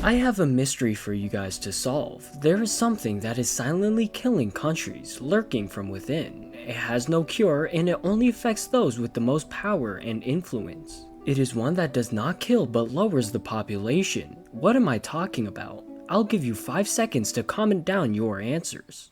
I have a mystery for you guys to solve. There is something that is silently killing countries, lurking from within. It has no cure, and it only affects those with the most power and influence. It is one that does not kill but lowers the population. What am I talking about? I'll give you 5 seconds to comment down your answers.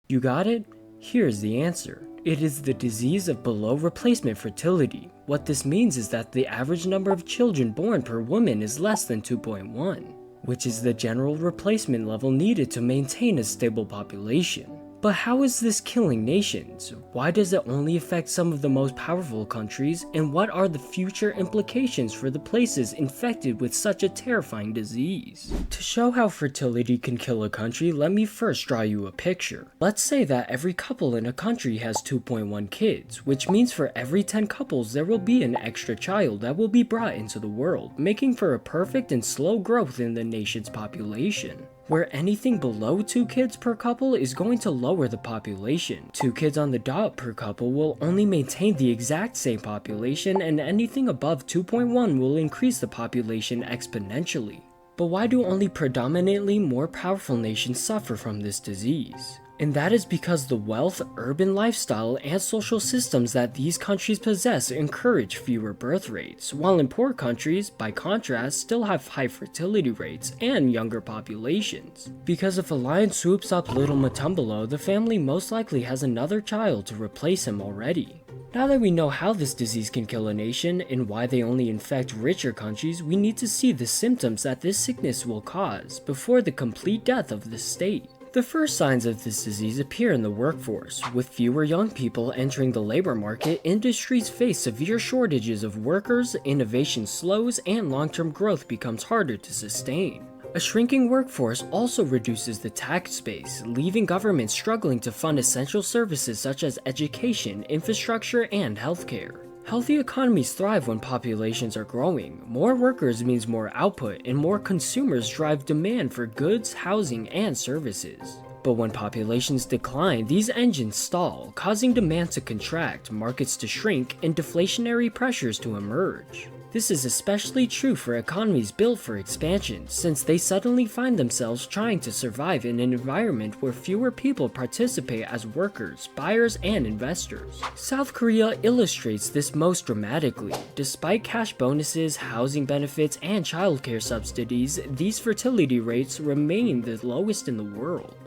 You got it? Here's the answer. It is the disease of below replacement fertility. What this means is that the average number of children born per woman is less than 2.1, which is the general replacement level needed to maintain a stable population. But how is this killing nations? Why does it only affect some of the most powerful countries? And what are the future implications for the places infected with such a terrifying disease? To show how fertility can kill a country, let me first draw you a picture. Let's say that every couple in a country has 2.1 kids, which means for every 10 couples there will be an extra child that will be brought into the world, making for a perfect and slow growth in the nation's population. Where anything below 2 kids per couple is going to lower the population. 2 kids on the dot per couple will only maintain the exact same population, and anything above 2.1 will increase the population exponentially. But why do only predominantly more powerful nations suffer from this disease? And that is because the wealth, urban lifestyle, and social systems that these countries possess encourage fewer birth rates, while in poor countries, by contrast, still have high fertility rates and younger populations. Because if a lion swoops up little Matumbulo, the family most likely has another child to replace him already. Now that we know how this disease can kill a nation and why they only infect richer countries, we need to see the symptoms that this sickness will cause before the complete death of the state. The first signs of this disease appear in the workforce. With fewer young people entering the labor market, industries face severe shortages of workers, innovation slows, and long-term growth becomes harder to sustain. A shrinking workforce also reduces the tax base, leaving governments struggling to fund essential services such as education, infrastructure, and healthcare. Healthy economies thrive when populations are growing. More workers means more output, and more consumers drive demand for goods, housing, and services. But when populations decline, these engines stall, causing demand to contract, markets to shrink, and deflationary pressures to emerge. This is especially true for economies built for expansion, since they suddenly find themselves trying to survive in an environment where fewer people participate as workers, buyers, and investors. South Korea illustrates this most dramatically. Despite cash bonuses, housing benefits, and childcare subsidies, these fertility rates remain the lowest in the world.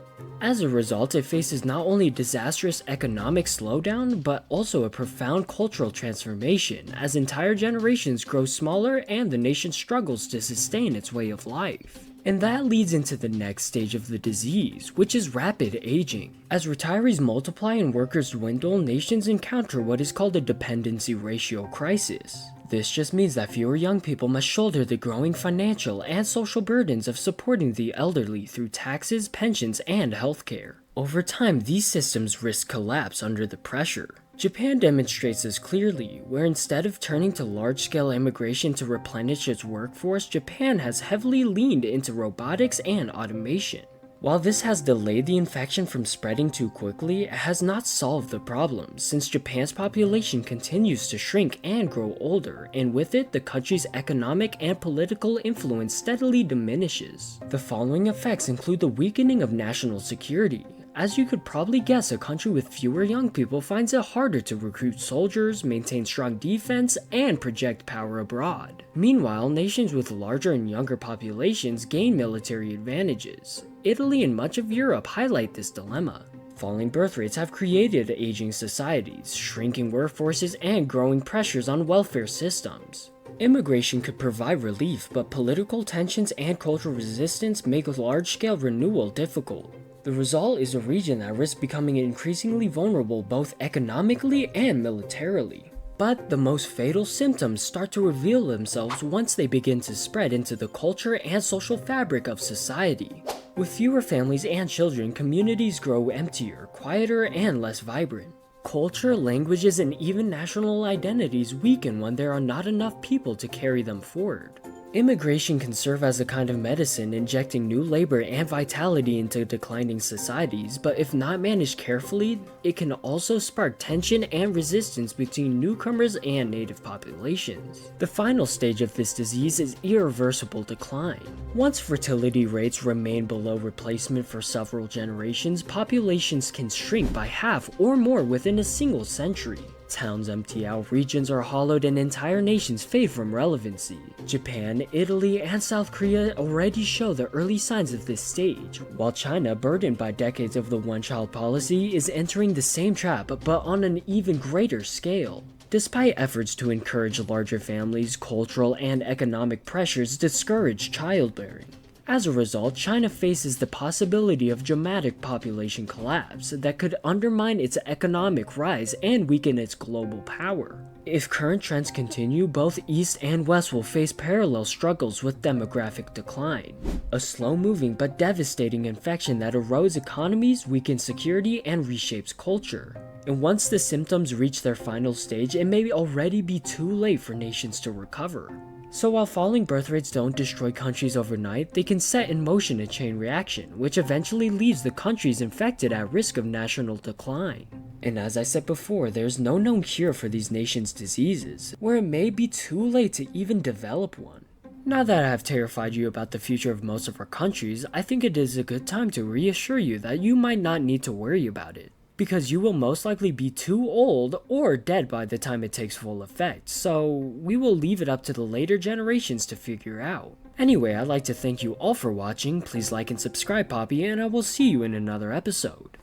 As a result, it faces not only a disastrous economic slowdown, but also a profound cultural transformation, as entire generations grow smaller and the nation struggles to sustain its way of life. And that leads into the next stage of the disease, which is rapid aging. As retirees multiply and workers dwindle, nations encounter what is called a dependency ratio crisis. This just means that fewer young people must shoulder the growing financial and social burdens of supporting the elderly through taxes, pensions, and healthcare. Over time, these systems risk collapse under the pressure. Japan demonstrates this clearly, where instead of turning to large-scale immigration to replenish its workforce, Japan has heavily leaned into robotics and automation. While this has delayed the infection from spreading too quickly, it has not solved the problem, since Japan's population continues to shrink and grow older, and with it, the country's economic and political influence steadily diminishes. The following effects include the weakening of national security. As you could probably guess, a country with fewer young people finds it harder to recruit soldiers, maintain strong defense, and project power abroad. Meanwhile, nations with larger and younger populations gain military advantages. Italy and much of Europe highlight this dilemma. Falling birth rates have created aging societies, shrinking workforces, and growing pressures on welfare systems. Immigration could provide relief, but political tensions and cultural resistance make large-scale renewal difficult. The result is a region that risks becoming increasingly vulnerable both economically and militarily. But the most fatal symptoms start to reveal themselves once they begin to spread into the culture and social fabric of society. With fewer families and children, communities grow emptier, quieter, and less vibrant. Culture, languages, and even national identities weaken when there are not enough people to carry them forward. Immigration can serve as a kind of medicine, injecting new labor and vitality into declining societies, but if not managed carefully, it can also spark tension and resistance between newcomers and native populations. The final stage of this disease is irreversible decline. Once fertility rates remain below replacement for several generations, populations can shrink by half or more within a single century. Towns empty out, regions are hollowed, and entire nations fade from relevancy. Japan, Italy, and South Korea already show the early signs of this stage, while China, burdened by decades of the one-child policy, is entering the same trap but on an even greater scale. Despite efforts to encourage larger families, cultural and economic pressures discourage childbearing. As a result, China faces the possibility of dramatic population collapse that could undermine its economic rise and weaken its global power. If current trends continue, both East and West will face parallel struggles with demographic decline. A slow-moving but devastating infection that erodes economies, weakens security, and reshapes culture. And once the symptoms reach their final stage, it may already be too late for nations to recover. So while falling birth rates don't destroy countries overnight, they can set in motion a chain reaction, which eventually leaves the countries infected at risk of national decline. And as I said before, there's no known cure for these nations' diseases, where it may be too late to even develop one. Now that I have terrified you about the future of most of our countries, I think it is a good time to reassure you that you might not need to worry about it, because you will most likely be too old or dead by the time it takes full effect, so we will leave it up to the later generations to figure out. Anyway, I'd like to thank you all for watching. Please like and subscribe, Poppy, and I will see you in another episode.